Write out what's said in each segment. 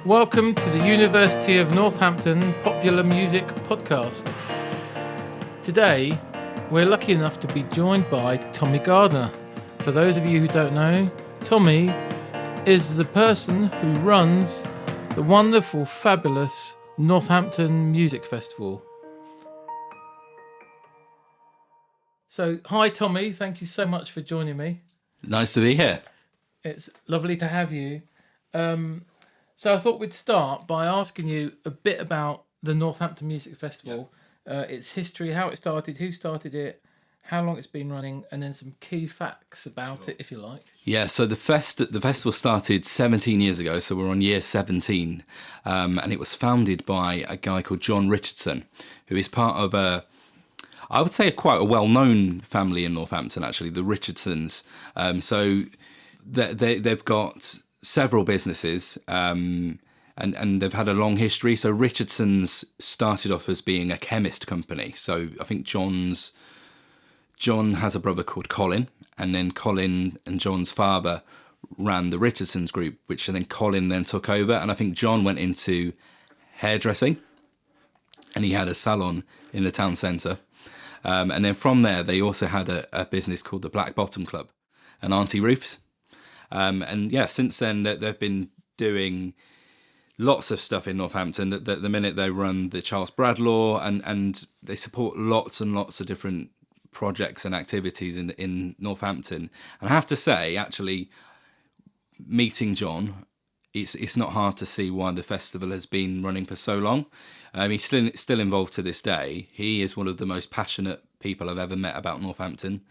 Welcome to the University of Northampton Popular Music Podcast. Today, we're lucky enough to be joined by Tommy Gardner. For those of you who don't know, Tommy is the person who runs the wonderful, fabulous Northampton Music Festival. So, hi Tommy, thank you so much for joining me. Nice to be here. It's lovely to have you. So I thought we'd start by asking you a bit about the Northampton Music Festival, its history, how it started, who started it, how long it's been running, and then some key facts about it, if you like. Yeah, so the festival started 17 years ago, so we're on year 17, and it was founded by a guy called John Richardson, who is part of I would say quite a well-known family in Northampton, actually, the Richardsons. So they've got several businesses, and they've had a long history. So Richardson's started off as being a chemist company. So I think John has a brother called Colin, and then Colin and John's father ran the Richardsons group, which then Colin then took over. And I think John went into hairdressing, and he had a salon in the town centre. And then from there, they also had a business called the Black Bottom Club and Auntie Ruth's. And yeah, since then they've been doing lots of stuff in Northampton. At the minute they run the Charles Bradlaugh, and they support lots and lots of different projects and activities in Northampton. And I have to say, actually, meeting John, it's not hard to see why the festival has been running for so long. He's still involved to this day. He is one of the most passionate people I've ever met about Northampton.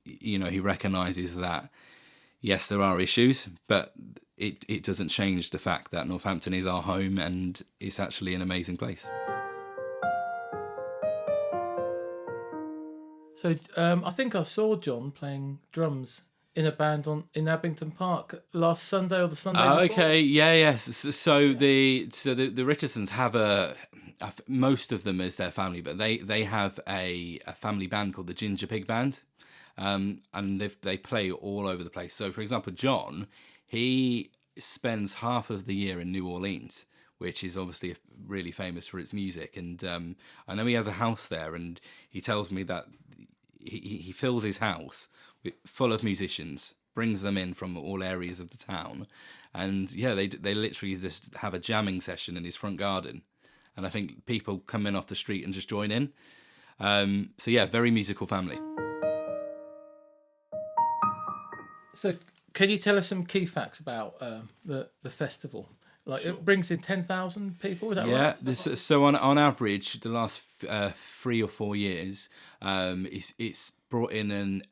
He recognises that, yes, there are issues, but it doesn't change the fact that Northampton is our home and it's actually an amazing place. So I think I saw John playing drums in a band in Abington Park last Sunday or the Sunday before. Okay, yes. So the Richardsons have most of them as their family, but they have a family band called the Ginger Pig Band. And they play all over the place. So, for example, John, he spends half of the year in New Orleans, which is obviously really famous for its music. And I know he has a house there, and he tells me that he fills his house full of musicians, brings them in from all areas of the town, and yeah, they literally just have a jamming session in his front garden. And I think people come in off the street and just join in. So yeah, very musical family. So, can you tell us some key facts about the festival? Like, sure. It brings in 10,000 people, is that right? Yeah, so on average, the last 3 or 4 years, it's brought in an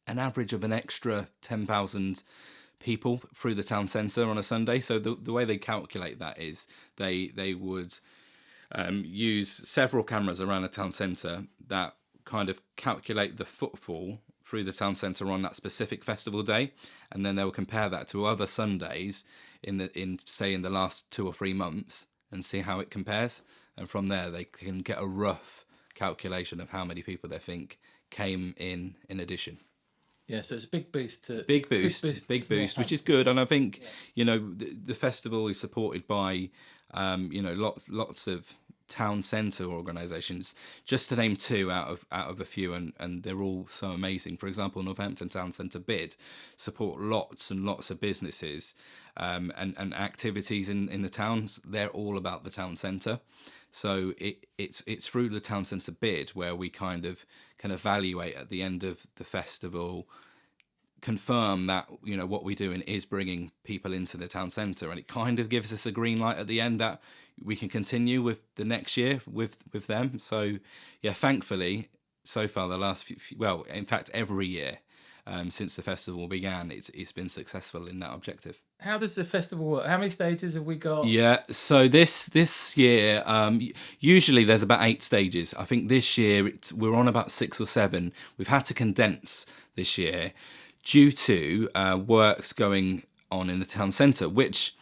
average of an extra 10,000 people through the town centre on a Sunday. So the way they calculate that is they would use several cameras around the town centre that kind of calculate the footfall through the town centre on that specific festival day, and then they'll compare that to other Sundays in the last 2 or 3 months and see how it compares. And from there, they can get a rough calculation of how many people they think came in addition. Yeah, so it's a big boost. Big boost, which is good. And I think the festival is supported by lots of town centre organisations, just to name 2 out of a few, and they're all so amazing. For example, Northampton Town Centre Bid support lots and lots of businesses and activities in the towns. They're all about the town centre. So it's through the town centre bid where we kind of can evaluate at the end of the festival, confirm that what we're doing is bringing people into the town centre, and it kind of gives us a green light at the end that we can continue with the next year with them. So yeah, thankfully so far the last in fact every year since the festival began, it's been successful in that objective. How does the festival work? How many stages have we got? Yeah, so this year, usually there's about 8 stages. I think this year we're on about 6 or 7. We've had to condense this year due to works going on in the town centre, which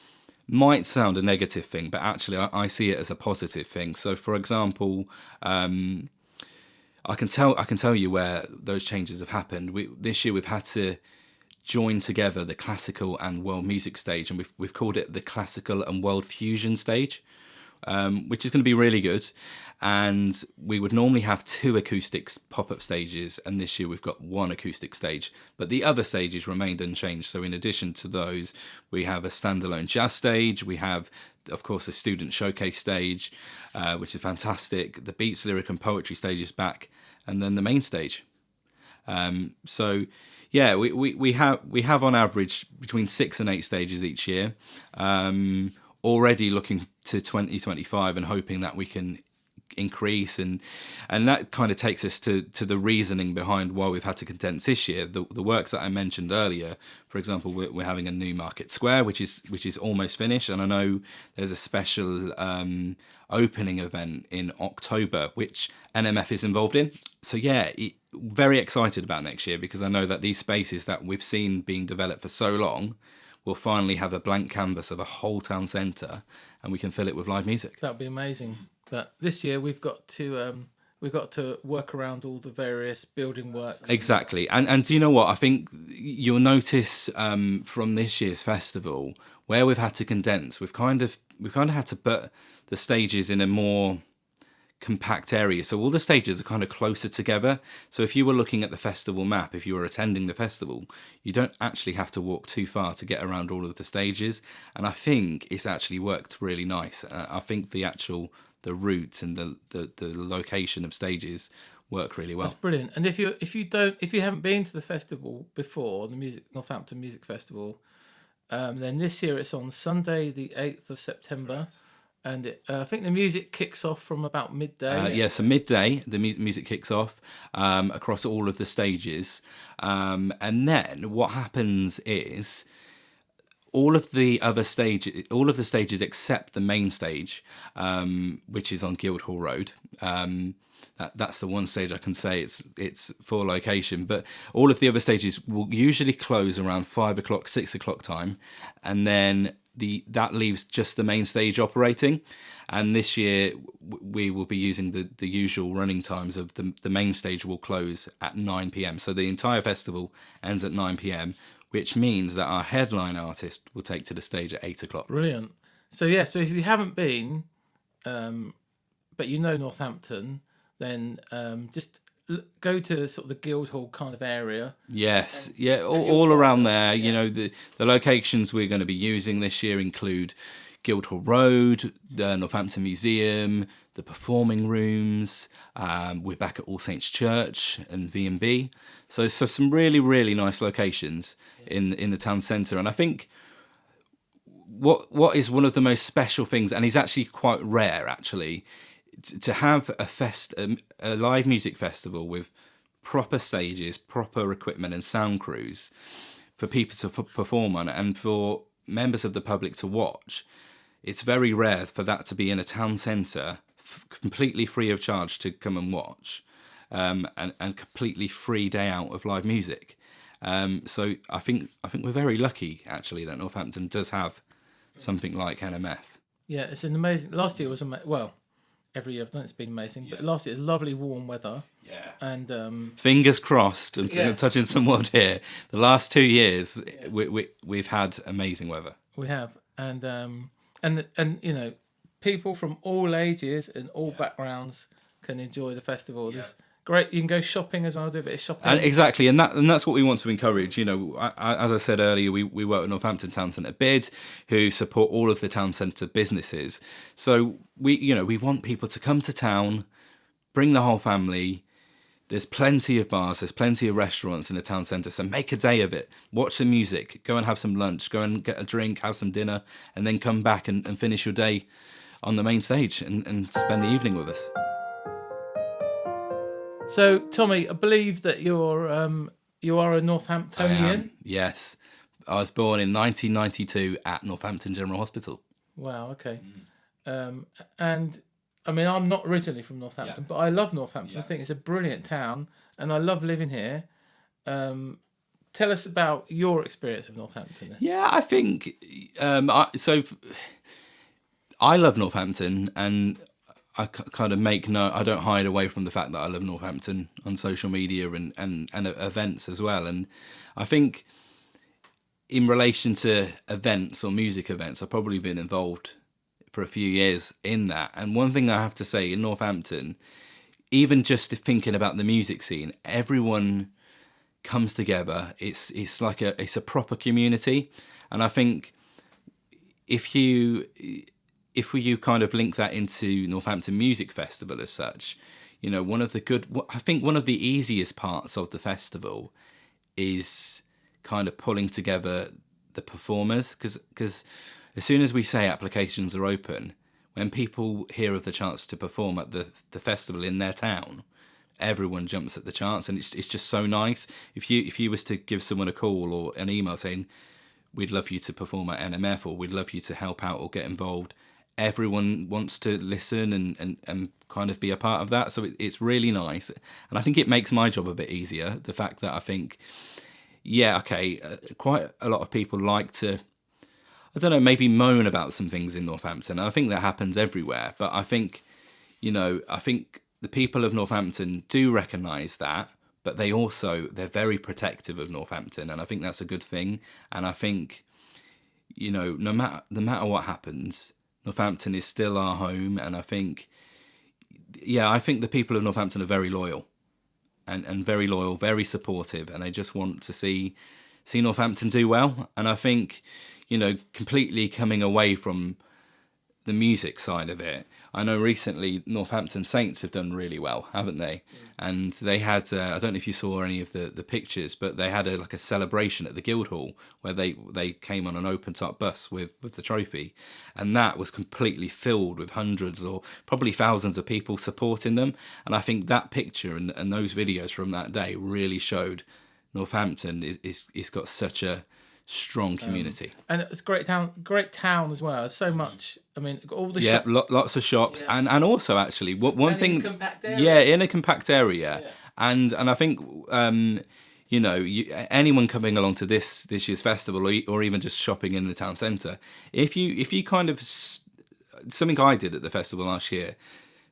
might sound a negative thing, but actually I see it as a positive thing. So, for example, I can tell you where those changes have happened. This year we've had to joined together the classical and world music stage, and we've called it the classical and world fusion stage, which is going to be really good. And we would normally have 2 acoustic pop-up stages, and this year we've got 1 acoustic stage, but the other stages remained unchanged. So in addition to those, we have a standalone jazz stage, we have, of course, a student showcase stage, which is fantastic. The Beats, Lyric and Poetry stage is back, and then the main stage. So yeah, we have on average between 6 and 8 stages each year. Already looking to 2025 and hoping that we can increase, and that kind of takes us to the reasoning behind why we've had to condense this year. The works that I mentioned earlier, for example, we're having a new Market Square, which is almost finished, and I know there's a special opening event in October which NMF is involved in. So yeah, very excited about next year, because I know that these spaces that we've seen being developed for so long will finally have a blank canvas of a whole town centre, and we can fill it with live music. That'd be amazing. But this year we've got to work around all the various building works. Exactly, and do you know what? I think you'll notice from this year's festival, where we've had to condense, we've kind of had to put the stages in a more compact area, so all the stages are kind of closer together. So if you were looking at the festival map, if you were attending the festival, you don't actually have to walk too far to get around all of the stages, and I think it's actually worked really nice. I think the route and the location of stages work really well. That's brilliant. And if you haven't been to the festival before, the Northampton Music Festival, then this year it's on Sunday the 8th of September. And I think the music kicks off from about midday. So midday, the music kicks off across all of the stages. And then what happens is all of the stages except the main stage, which is on Guildhall Road. That's the one stage I can say it's for location, but all of the other stages will usually close around 5 o'clock, 6 o'clock time, and then that leaves just the main stage operating. And this year we will be using the usual running times of the main stage will close at 9 p.m. So the entire festival ends at 9 p.m, which means that our headline artist will take to the stage at 8 o'clock. Brilliant. So yeah, so if you haven't been, but you know Northampton, then just go to sort of the Guildhall kind of area. Yes, yeah, all around there. You know, the locations we're going to be using this year include Guildhall Road, the Northampton Museum, the performing rooms. We're back at All Saints Church and V&B. So some really, really nice locations in the town centre. And I think what is one of the most special things, and is actually quite rare actually, to have a live music festival with proper stages, proper equipment and sound crews for people to perform on, and for members of the public to watch. It's very rare for that to be in a town centre, completely free of charge to come and watch, and completely free day out of live music. So I think we're very lucky actually that Northampton does have something like NMF. Yeah, it's an amazing. Last year was every year I've done it's been amazing, but last year it was lovely warm weather. Yeah. And fingers crossed, and touching some wood here. The last 2 years we've had amazing weather. We have, and you know, people from all ages and all backgrounds can enjoy the festival. There's great. You can go shopping as well, do a bit of shopping. And exactly, and that's what we want to encourage. You know, as I said earlier, we work with Northampton Town Centre Bid, who support all of the town centre businesses. So we want people to come to town, bring the whole family. There's plenty of bars, there's plenty of restaurants in the town centre, so make a day of it. Watch the music, go and have some lunch, go and get a drink, have some dinner, and then come back and finish your day on the main stage and spend the evening with us. So, Tommy, I believe that you are a Northamptonian. Yes. I was born in 1992 at Northampton General Hospital. Wow, okay. And I mean, I'm not originally from Northampton, but I love Northampton. I think it's a brilliant town, and I love living here. Tell us about your experience of Northampton. Yeah, I think I love Northampton, and I kind of I don't hide away from the fact that I love Northampton on social media and events as well. And I think in relation to events or music events, I've probably been involved for a few years in that. And one thing I have to say in Northampton, even just thinking about the music scene, everyone comes together. It's like it's a proper community, and I think if you kind of link that into Northampton Music Festival as such, one of the easiest parts of the festival is kind of pulling together the performers, because as soon as we say applications are open, when people hear of the chance to perform at the festival in their town, everyone jumps at the chance, and it's just so nice. If you was to give someone a call or an email saying, we'd love you to perform at NMF, or we'd love you to help out or get involved, everyone wants to listen and kind of be a part of that. So it's really nice. And I think it makes my job a bit easier, the fact that I think, quite a lot of people like to, I don't know, maybe moan about some things in Northampton. I think that happens everywhere. But I think the people of Northampton do recognise that, but they're very protective of Northampton, and I think that's a good thing. And I think, no matter what happens, Northampton is still our home, and I think the people of Northampton are very loyal, and very loyal, very supportive, and they just want to see Northampton do well. And I think, completely coming away from the music side of it, I know recently Northampton Saints have done really well, haven't they? And they had, I don't know if you saw any of the pictures, but they had a celebration at the Guildhall where they came on an open-top bus with the trophy. And that was completely filled with hundreds or probably thousands of people supporting them. And I think that picture and those videos from that day really showed Northampton is got such a strong community, and it's a great town as well. There's so much. I mean, all the lots of shops, and also actually one thing, in a compact area, and I think anyone coming along to this year's festival, or even just shopping in the town centre, if you kind of, something I did at the festival last year,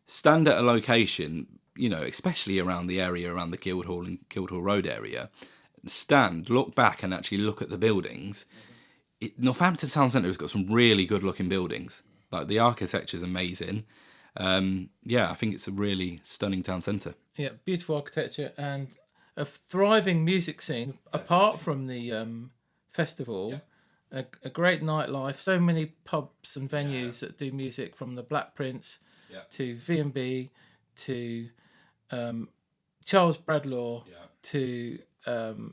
stand at a location, especially around the area around the Guildhall and Guildhall Road area. Stand, look back, and actually look at the buildings. Northampton Town Centre has got some really good looking buildings. Like, the architecture is amazing. I think it's a really stunning town centre. Yeah, beautiful architecture and a thriving music scene. Apart from the festival, a great nightlife. So many pubs and venues that do music, from the Black Prince to V&B to Charles Bradlaugh to the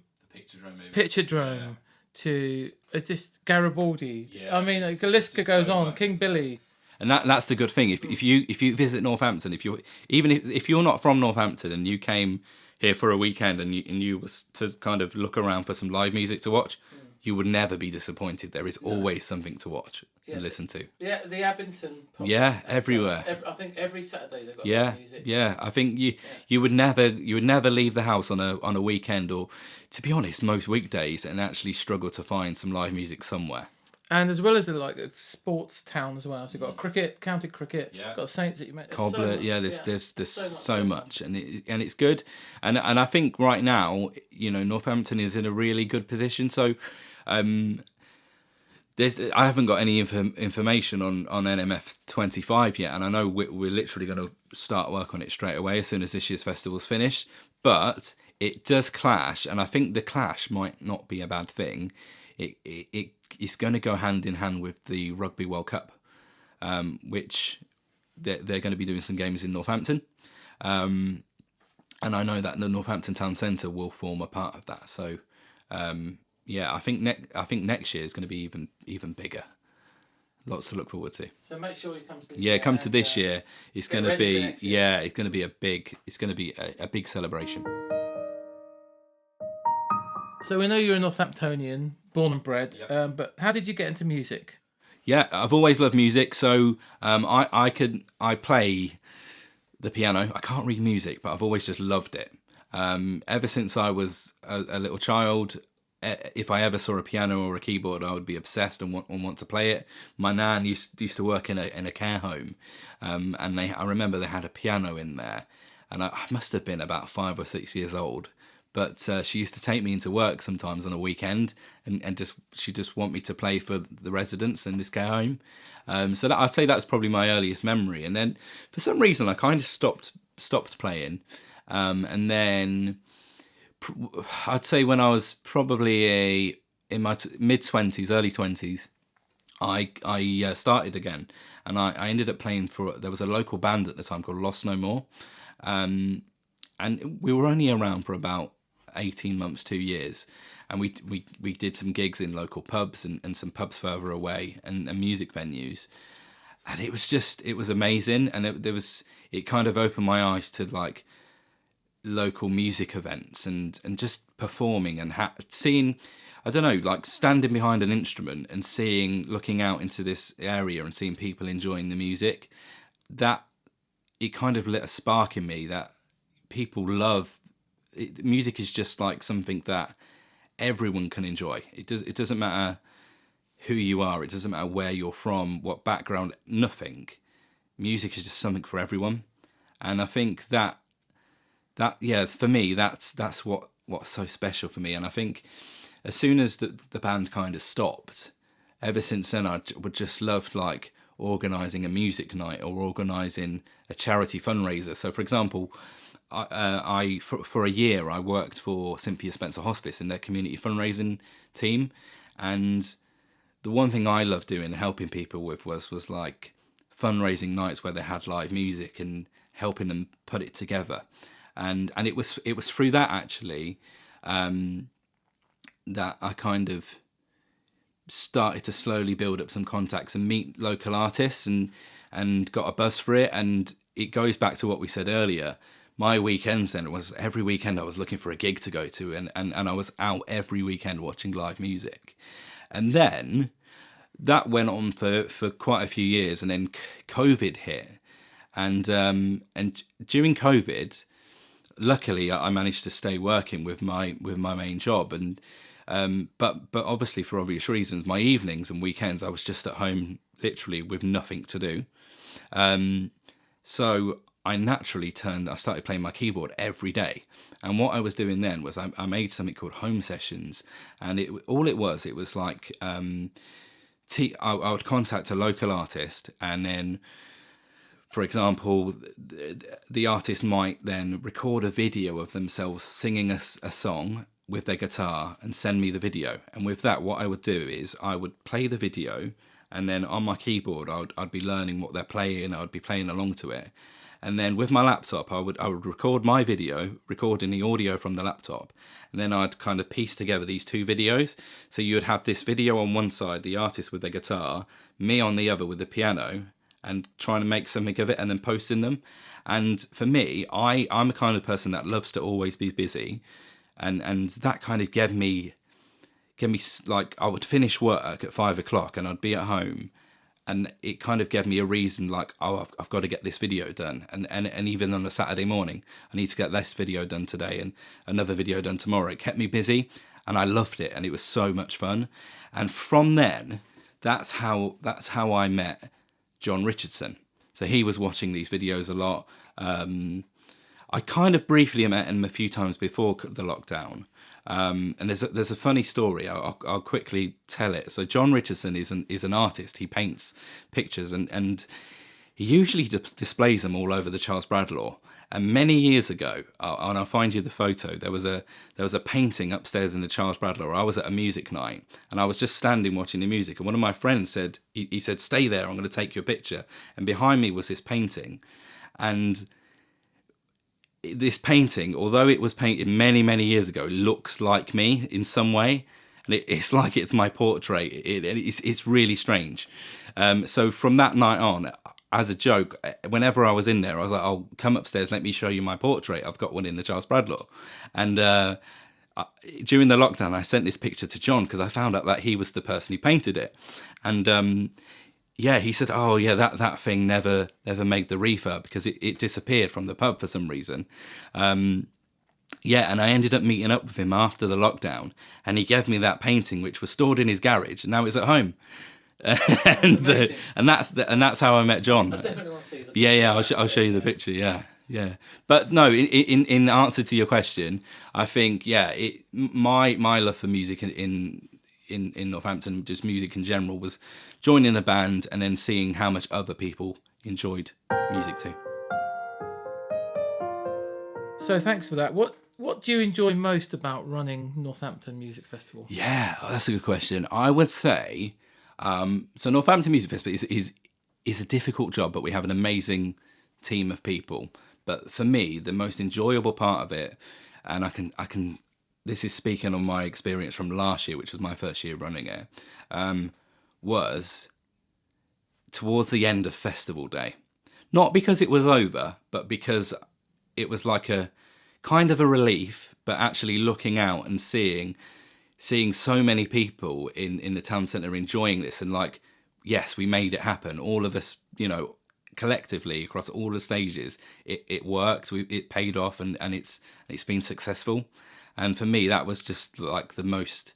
Picturedrome to just Garibaldi. I mean, the list goes on. King Billy. And that's the good thing. If you visit Northampton, if you're not from Northampton and you came here for a weekend and you was to kind of look around for some live music to watch, you would never be disappointed. There is always something to watch and listen to. Yeah, the Abington pub. Everywhere. I think every Saturday they've got music. Yeah, I think you would never leave the house on a weekend, or, to be honest, most weekdays, and actually struggle to find some live music somewhere. And as well as a sports town as well, so you've got county cricket, got the Saints that you met. Cobbler, there's so much, and it's good, and I think right now, Northampton is in a really good position. So, I haven't got any information on NMF 25 yet, and I know we're literally going to start work on it straight away as soon as this year's festival's finished. But it does clash, and I think the clash might not be a bad thing. It's going to go hand in hand with the Rugby World Cup, which they're going to be doing some games in Northampton, and I know that the Northampton Town Centre will form a part of that. So, I think next year is going to be even bigger. Lots to look forward to. So make sure you come to this year. Come to this year. It's going to be it's going to be a big celebration. So we know you're a Northamptonian, born and bred, but how did you get into music? Yeah, I've always loved music. So I play the piano. I can't read music, but I've always just loved it. Ever since I was a little child, if I ever saw a piano or a keyboard, I would be obsessed and want to play it. My nan used to work in a care home, and I remember they had a piano in there, and I must have been about 5 or 6 years old. But she used to take me into work sometimes on a weekend, and she just want me to play for the residents in this care home. So that, I'd say that's probably my earliest memory. And then for some reason I kind of stopped playing, and then I'd say when I was probably in my mid-20s, early 20s, I started again, and I ended up playing there was a local band at the time called Lost No More, and we were only around for about 18 months, 2 years, and we did some gigs in local pubs and some pubs further away, and music venues, and it was amazing, and it kind of opened my eyes to like local music events and just performing and seeing, I don't know, like standing behind an instrument and looking out into this area and seeing people enjoying the music. That it kind of lit a spark in me that people love. Music is just like something that everyone can enjoy. It doesn't matter who you are. It doesn't matter where you're from, what background, nothing. Music is just something for everyone. And I think that for me, that's what's so special for me. And I think as soon as the band kind of stopped, ever since then, I would just loved like organising a music night or organising a charity fundraiser. So, for example, I for a year I worked for Cynthia Spencer Hospice in their community fundraising team, and the one thing I loved doing, helping people with, was like fundraising nights where they had live music and helping them put it together. And it was through that actually that I kind of started to slowly build up some contacts and meet local artists and got a buzz for it. And it goes back to what we said earlier. My weekends then was every weekend I was looking for a gig to go to, and I was out every weekend watching live music. And then that went on for quite a few years, and then COVID hit. And during COVID, luckily I managed to stay working with my main job, and but obviously for obvious reasons, my evenings and weekends I was just at home literally with nothing to do. So I started playing my keyboard every day. And what I was doing then was I made something called home sessions. And it was like, I would contact a local artist, and then, for example, the artist might then record a video of themselves singing a song with their guitar and send me the video. And with that, what I would do is I would play the video, and then on my keyboard, I'd be learning what they're playing. I'd be playing along to it. And then with my laptop, I would record my video, recording the audio from the laptop, and then I'd kind of piece together these two videos. So you would have this video on one side, the artist with their guitar, me on the other with the piano, and trying to make something of it and then posting them. And for me, I'm a kind of person that loves to always be busy, and that kind of gave me like, I would finish work at 5 o'clock and I'd be at home. And it kind of gave me a reason, like, oh, I've got to get this video done. And even on a Saturday morning, I need to get this video done today and another video done tomorrow. It kept me busy, and I loved it, and it was so much fun. And from then, that's how I met John Richardson. So he was watching these videos a lot. I kind of briefly met him a few times before the lockdown. And there's a funny story. I'll quickly tell it. So John Richardson is an artist. He paints pictures and he usually displays them all over the Charles Bradlaugh. And many years ago, and I'll find you the photo, there was a painting upstairs in the Charles Bradlaugh. I was at a music night and I was just standing watching the music, and one of my friends said, he said, "Stay there, I'm going to take your picture." And behind me was this painting, and this painting, although it was painted many, many years ago, looks like me in some way. And it's like it's my portrait. It's really strange. So from that night on, as a joke, whenever I was in there, I was like, "Oh, come upstairs, let me show you my portrait. I've got one in the Charles Bradlaugh." And during the lockdown, I sent this picture to John because I found out that he was the person who painted it. And yeah, he said, "Oh yeah, that thing never made the refurb because it disappeared from the pub for some reason." Yeah, and I ended up meeting up with him after the lockdown, and he gave me that painting, which was stored in his garage, and now it's at home. and that's how I met John. I definitely want to see that. Yeah, I'll show you the picture. Yeah, Yeah, but no. In answer to your question, I think my love for music in Northampton, just music in general, was joining the band and then seeing how much other people enjoyed music too. So thanks for that. What do you enjoy most about running Northampton Music Festival? Yeah, that's a good question. I would say so. Northampton Music Festival is a difficult job, but we have an amazing team of people. But for me, the most enjoyable part of it, and I can. This is speaking on my experience from last year, which was my first year running it, was towards the end of festival day. Not because it was over, but because it was like a kind of a relief, but actually looking out and seeing so many people in the town centre enjoying this, and like, yes, we made it happen. All of us, collectively across all the stages, it worked. It paid off, and it's been successful. And for me, that was just like the most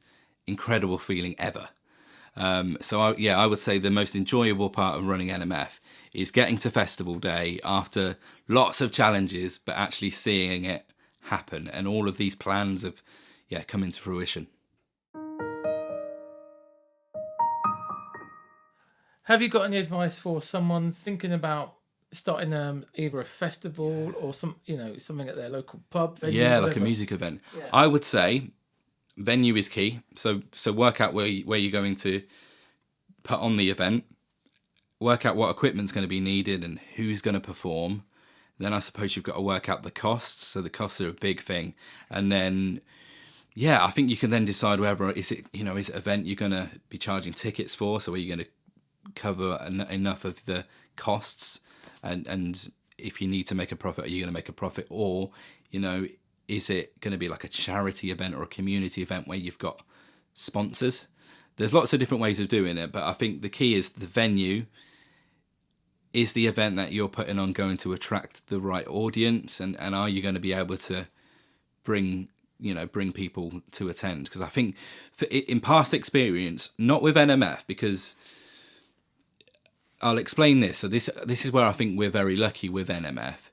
incredible feeling ever. So I would say the most enjoyable part of running NMF is getting to festival day after lots of challenges, but actually seeing it happen and all of these plans have come into fruition. Have you got any advice for someone thinking about starting either a festival or something at their local pub? Venue, like whatever? a music event. Yeah. I would say venue is key. So work out where you're going to put on the event. Work out what equipment's going to be needed and who's going to perform. Then I suppose you've got to work out the costs. So the costs are a big thing. And then, I think you can then decide whether is it an event you're going to be charging tickets for. So are you going to cover enough of the costs? And if you need to make a profit, are you going to make a profit? Or, is it going to be like a charity event or a community event where you've got sponsors? There's lots of different ways of doing it. But I think the key is the venue. Is the event that you're putting on going to attract the right audience, and are you going to be able to bring people to attend? Because I think in past experience, not with NMF, because I'll explain this. So this is where I think we're very lucky with NMF.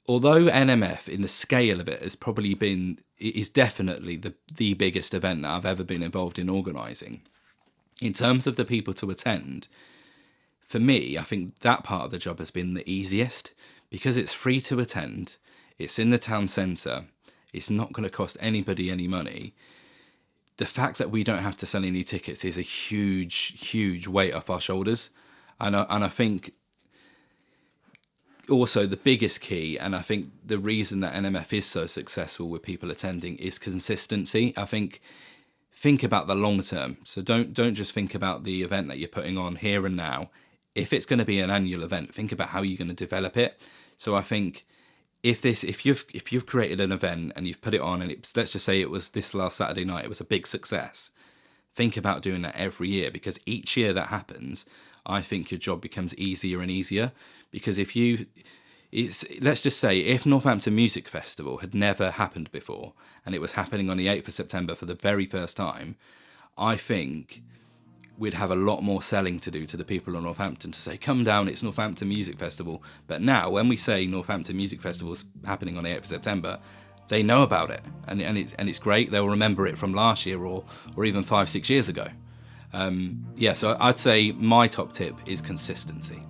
Although NMF in the scale of it is definitely the biggest event that I've ever been involved in organising. In terms of the people to attend, for me, I think that part of the job has been the easiest because it's free to attend. It's in the town centre. It's not going to cost anybody any money. The fact that we don't have to sell any tickets is a huge, huge weight off our shoulders. And I think also the biggest key, and I think the reason that NMF is so successful with people attending is consistency. I think about the long term. So don't just think about the event that you're putting on here and now. If it's going to be an annual event, think about how you're going to develop it. So I think if you've created an event and you've put it on, and let's just say it was this last Saturday night, it was a big success. Think about doing that every year, because each year that happens, I think your job becomes easier and easier. Because let's just say if Northampton Music Festival had never happened before and it was happening on the 8th of September for the very first time, I think we'd have a lot more selling to do to the people of Northampton to say, come down, it's Northampton Music Festival. But now when we say Northampton Music Festival's happening on the 8th of September, they know about it and it's great. They'll remember it from last year or even 5-6 years ago. So I'd say my top tip is consistency.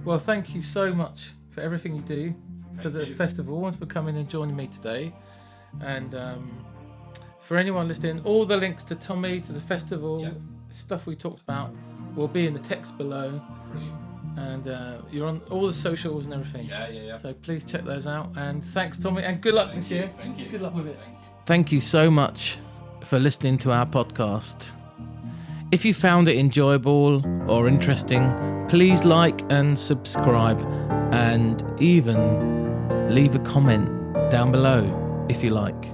Well, thank you so much for everything you do for the festival and for coming and joining me today. And for anyone listening, all the links to Tommy, to the festival, stuff we talked about, will be in the text below. Brilliant. And you're on all the socials and everything. Yeah. So please check those out. And thanks, Tommy, and good luck this year. Thank you. Good luck with it. Thank you. Thank you so much for listening to our podcast. If you found it enjoyable or interesting, please like and subscribe, and even leave a comment down below if you like.